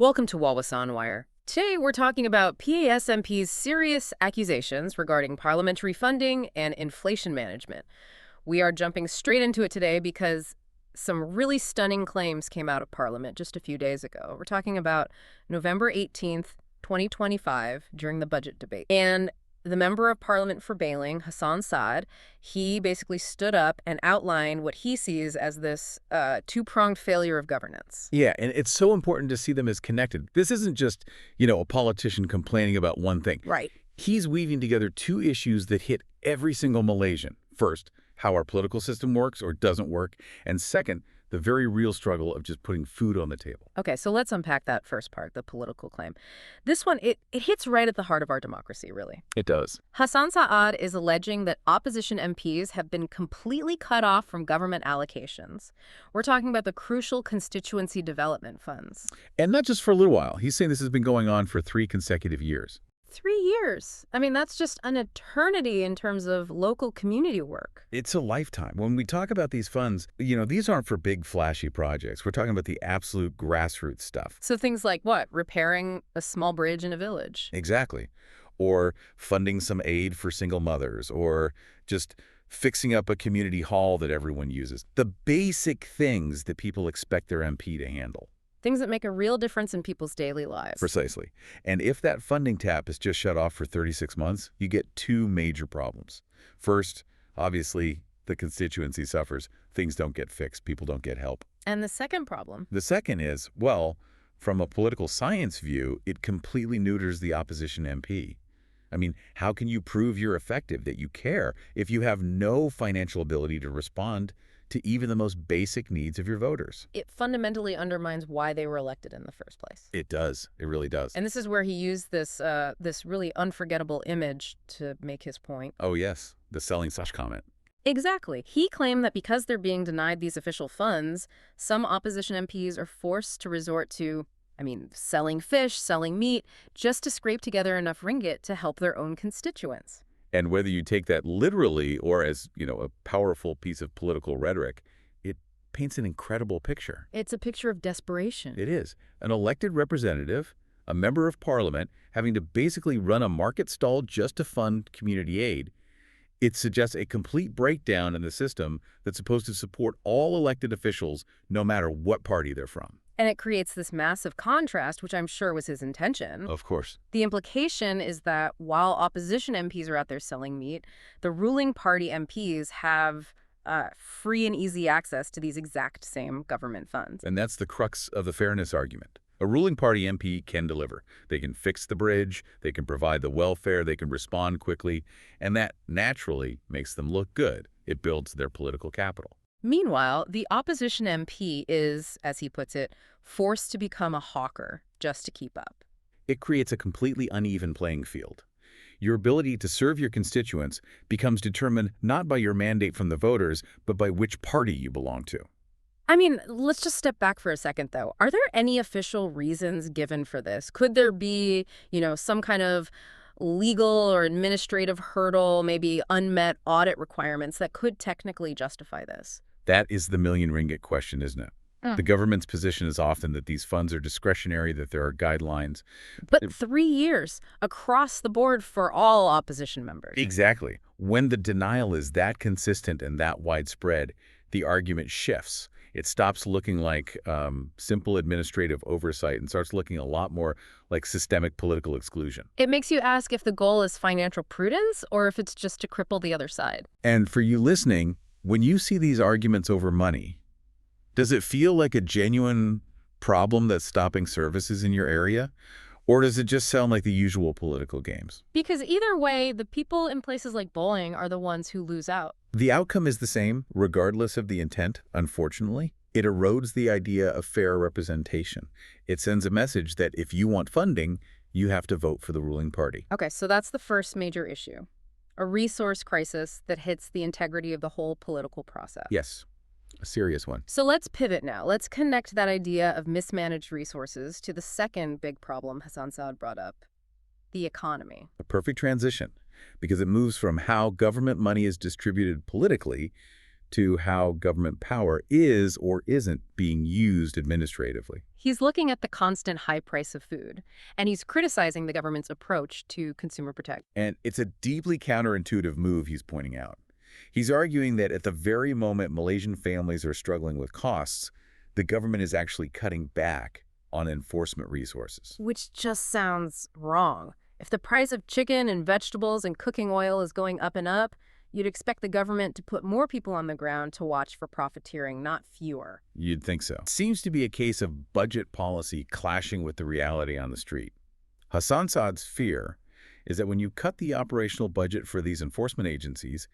Welcome to Walwys on Wire. Today we're talking about PASMP's serious accusations regarding parliamentary funding and inflation management. We are jumping straight into it today because some really stunning claims came out of Parliament just a few days ago. We're talking about November 18th, 2025, during the budget debate. And the member of Parliament for Bailing, Hassan Saad, he basically stood up and outlined what he sees as this two-pronged failure of governance. Yeah, and it's so important to see them as connected. This isn't just, a politician complaining about one thing. Right. He's weaving together two issues that hit every single Malaysian. First, how our political system works or doesn't work. And second, the very real struggle of just putting food on the table. Okay, so let's unpack that first part, the political claim. This one, it hits right at the heart of our democracy, really. It does. Hassan Saad is alleging that opposition MPs have been completely cut off from government allocations. We're talking about the crucial constituency development funds. And not just for a little while. He's saying this has been going on for 3 consecutive years. 3 years. I mean, that's just an eternity in terms of local community work. It's a lifetime. When we talk about these funds, these aren't for big, flashy projects. We're talking about the absolute grassroots stuff. So things like what? Repairing a small bridge in a village. Exactly. Or funding some aid for single mothers, or just fixing up a community hall that everyone uses. The basic things that people expect their MP to handle. Things that make a real difference in people's daily lives. Precisely. And if that funding tap is just shut off for 36 months, you get 2 major problems. First, obviously, the constituency suffers. Things don't get fixed. People don't get help. And the second problem? The second is, well, from a political science view, it completely neuters the opposition MP. I mean, how can you prove you're effective, that you care, if you have no financial ability to respond to even the most basic needs of your voters? It fundamentally undermines why they were elected in the first place. It does. It really does. And this is where he used this really unforgettable image to make his point. Oh, yes. The selling such comment. Exactly. He claimed that because they're being denied these official funds, some opposition MPs are forced to resort to, selling fish, selling meat, just to scrape together enough ringgit to help their own constituents. And whether you take that literally or as, a powerful piece of political rhetoric, it paints an incredible picture. It's a picture of desperation. It is. An elected representative, a member of parliament, having to basically run a market stall just to fund community aid. It suggests a complete breakdown in the system that's supposed to support all elected officials, no matter what party they're from. And it creates this massive contrast, which I'm sure was his intention. Of course. The implication is that while opposition MPs are out there selling meat, the ruling party MPs have free and easy access to these exact same government funds. And that's the crux of the fairness argument. A ruling party MP can deliver. They can fix the bridge, they can provide the welfare, they can respond quickly, and that naturally makes them look good. It builds their political capital. Meanwhile, the opposition MP is, as he puts it, forced to become a hawker just to keep up. It creates a completely uneven playing field. Your ability to serve your constituents becomes determined not by your mandate from the voters, but by which party you belong to. Let's just step back for a second, though. Are there any official reasons given for this? Could there be, some kind of legal or administrative hurdle, maybe unmet audit requirements that could technically justify this? That is the million ringgit question, isn't it? The government's position is often that these funds are discretionary, that there are guidelines. But 3 years across the board for all opposition members. Exactly. When the denial is that consistent and that widespread, the argument shifts. It stops looking like simple administrative oversight and starts looking a lot more like systemic political exclusion. It makes you ask if the goal is financial prudence or if it's just to cripple the other side. And for you listening, when you see these arguments over money, does it feel like a genuine problem that's stopping services in your area? Or does it just sound like the usual political games? Because either way, the people in places like Bowling are the ones who lose out. The outcome is the same, regardless of the intent, unfortunately. It erodes the idea of fair representation. It sends a message that if you want funding, you have to vote for the ruling party. Okay, so that's the first major issue. A resource crisis that hits the integrity of the whole political process. Yes, a serious one. So let's pivot now. Let's connect that idea of mismanaged resources to the second big problem Hassan Saad brought up, the economy. A perfect transition, because it moves from how government money is distributed politically to how government power is or isn't being used administratively. He's looking at the constant high price of food, and he's criticizing the government's approach to consumer protection. And it's a deeply counterintuitive move he's pointing out. He's arguing that at the very moment Malaysian families are struggling with costs, the government is actually cutting back on enforcement resources. Which just sounds wrong. If the price of chicken and vegetables and cooking oil is going up and up, you'd expect the government to put more people on the ground to watch for profiteering, not fewer. You'd think so. It seems to be a case of budget policy clashing with the reality on the street. Hassan Saad's fear is that when you cut the operational budget for these enforcement agencies,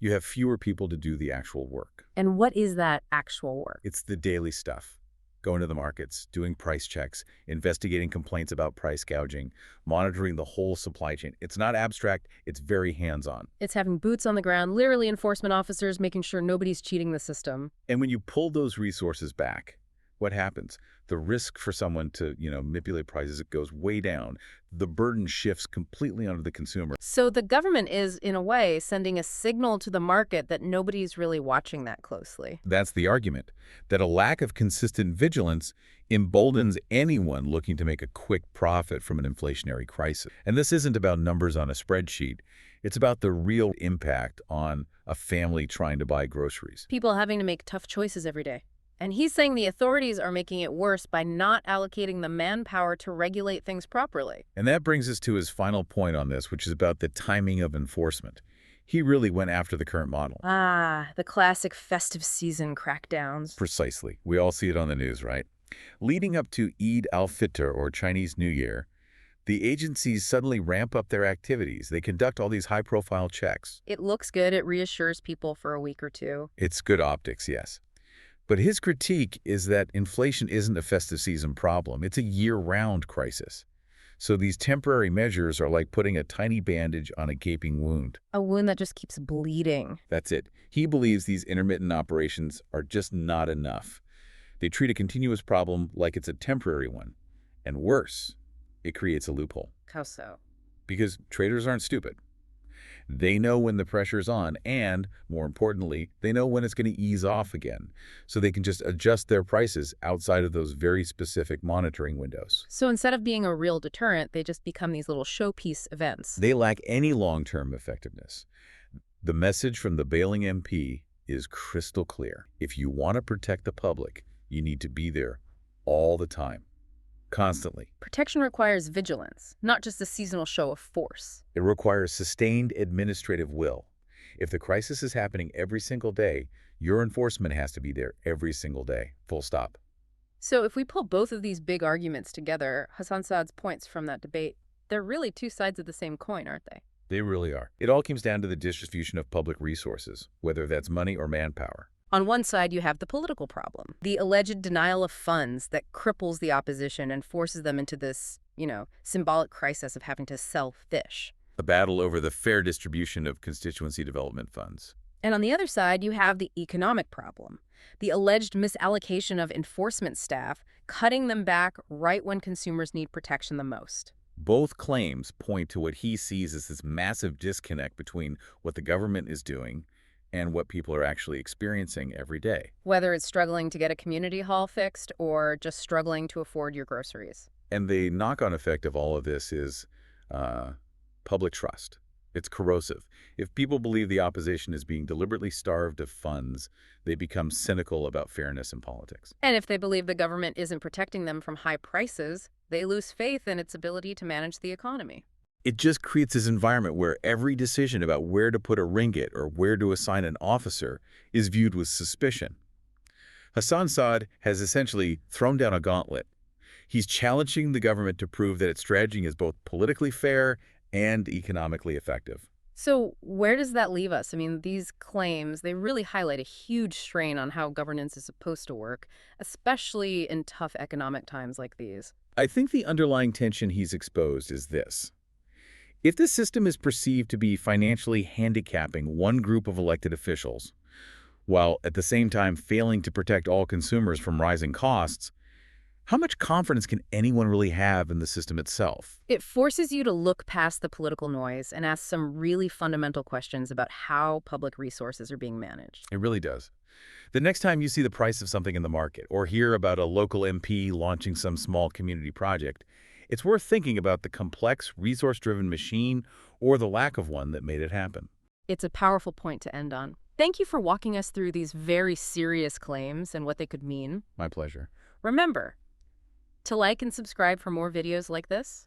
you have fewer people to do the actual work. And what is that actual work? It's the daily stuff. Going to the markets, doing price checks, investigating complaints about price gouging, monitoring the whole supply chain. It's not abstract, it's very hands-on. It's having boots on the ground, literally enforcement officers making sure nobody's cheating the system. And when you pull those resources back, what happens? The risk for someone to, manipulate prices, it goes way down. The burden shifts completely onto the consumer. So the government is, in a way, sending a signal to the market that nobody's really watching that closely. That's the argument, that a lack of consistent vigilance emboldens anyone looking to make a quick profit from an inflationary crisis. And this isn't about numbers on a spreadsheet. It's about the real impact on a family trying to buy groceries. People having to make tough choices every day. And he's saying the authorities are making it worse by not allocating the manpower to regulate things properly. And that brings us to his final point on this, which is about the timing of enforcement. He really went after the current model. The classic festive season crackdowns. Precisely. We all see it on the news, right? Leading up to Eid al-Fitr, or Chinese New Year, the agencies suddenly ramp up their activities. They conduct all these high-profile checks. It looks good. It reassures people for a week or two. It's good optics, yes. But his critique is that inflation isn't a festive season problem. It's a year-round crisis. So these temporary measures are like putting a tiny bandage on a gaping wound. A wound that just keeps bleeding. That's it. He believes these intermittent operations are just not enough. They treat a continuous problem like it's a temporary one. And worse, it creates a loophole. How so? Because traders aren't stupid. They know when the pressure's on, and, more importantly, they know when it's going to ease off again, so they can just adjust their prices outside of those very specific monitoring windows. So instead of being a real deterrent, they just become these little showpiece events. They lack any long-term effectiveness. The message from the bailing MP is crystal clear. If you want to protect the public, you need to be there all the time. Constantly. Protection requires vigilance, not just a seasonal show of force. It requires sustained administrative will. If the crisis is happening every single day, your enforcement has to be there every single day. Full stop. So if we pull both of these big arguments together, Hassan Saad's points from that debate, they're really two sides of the same coin, aren't they? They really are. It all comes down to the distribution of public resources, whether that's money or manpower. On one side, you have the political problem, the alleged denial of funds that cripples the opposition and forces them into this, symbolic crisis of having to sell fish. A battle over the fair distribution of constituency development funds. And on the other side, you have the economic problem, the alleged misallocation of enforcement staff, cutting them back right when consumers need protection the most. Both claims point to what he sees as this massive disconnect between what the government is doing and what people are actually experiencing every day. Whether it's struggling to get a community hall fixed or just struggling to afford your groceries. And the knock-on effect of all of this is public trust. It's corrosive. If people believe the opposition is being deliberately starved of funds, they become cynical about fairness in politics. And if they believe the government isn't protecting them from high prices, they lose faith in its ability to manage the economy. It just creates this environment where every decision about where to put a ringgit or where to assign an officer is viewed with suspicion. Hassan Saad has essentially thrown down a gauntlet. He's challenging the government to prove that its strategy is both politically fair and economically effective. So where does that leave us? I mean, these claims, they really highlight a huge strain on how governance is supposed to work, especially in tough economic times like these. I think the underlying tension he's exposed is this. If the system is perceived to be financially handicapping one group of elected officials, while at the same time failing to protect all consumers from rising costs, How much confidence can anyone really have in the system itself? It forces you to look past the political noise and ask some really fundamental questions about how public resources are being managed. It really does. The next time you see the price of something in the market or hear about a local MP launching some small community project, it's worth thinking about the complex, resource-driven machine or the lack of one that made it happen. It's a powerful point to end on. Thank you for walking us through these very serious claims and what they could mean. My pleasure. Remember to like and subscribe for more videos like this.